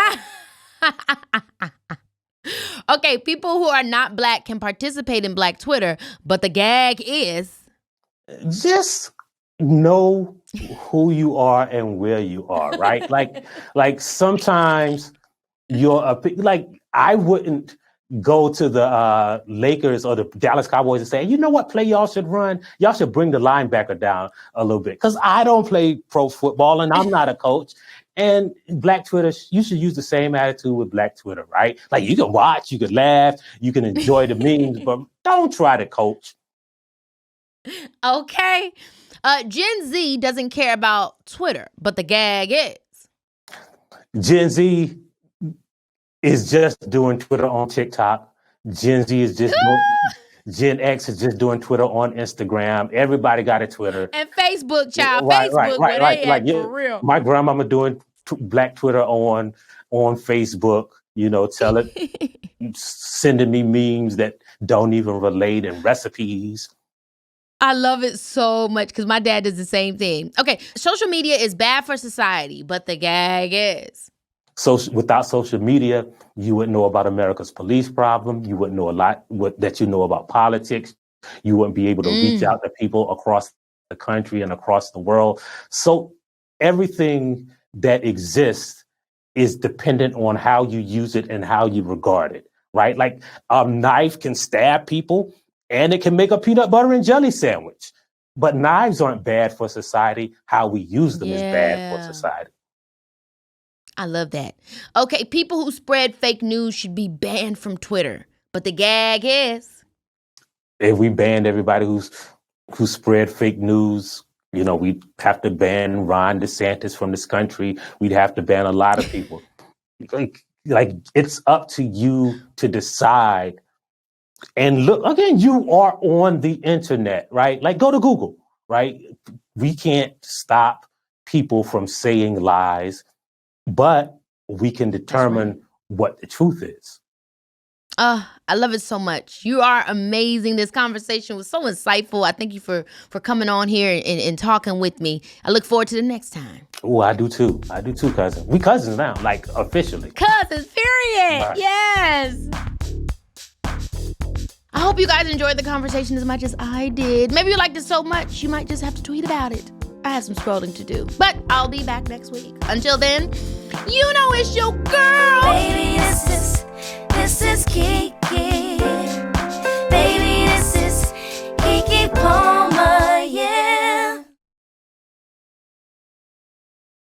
Okay, people who are not Black can participate in Black Twitter, but the gag is... Just know who you are and where you are, right? like sometimes I wouldn't go to the Lakers or the Dallas Cowboys and say, you know what play y'all should run? Y'all should bring the linebacker down a little bit. Because I don't play pro football and I'm not a coach. And Black Twitter, you should use the same attitude with Black Twitter, right? Like, you can watch, you can laugh, you can enjoy the memes, but don't try to coach. Okay. Gen Z doesn't care about Twitter, but the gag is. Gen Z is just doing Twitter on TikTok. Gen Z is just Gen X is just doing Twitter on Instagram. Everybody got a Twitter. And Facebook, child. Right. For real. My grandmama doing Black Twitter on Facebook, sending me memes that don't even relate and recipes. I love it so much because my dad does the same thing. Okay, social media is bad for society, but the gag is. So without social media, you wouldn't know about America's police problem. You wouldn't know a lot that you know about politics. You wouldn't be able to reach out to people across the country and across the world. So everything that exists is dependent on how you use it and how you regard it, right? Like, a knife can stab people and it can make a peanut butter and jelly sandwich. But knives aren't bad for society. How we use them is bad for society. I love that. Okay, people who spread fake news should be banned from Twitter. But the gag is... If we banned everybody who spread fake news, we'd have to ban Ron DeSantis from this country. We'd have to ban a lot of people. like it's up to you to decide. And look, again, you are on the internet, right? Like, go to Google, right? We can't stop people from saying lies, but we can determine what the truth is. I love it so much. You are amazing. This conversation was so insightful. I thank you for coming on here and talking with me. I look forward to the next time. Oh, I do too, cousin. We cousins now, like, officially. Cousins, period. Right. Yes. I hope you guys enjoyed the conversation as much as I did. Maybe you liked it so much, you might just have to tweet about it. I have some scrolling to do. But I'll be back next week. Until then, you know it's your girl. Baby, it's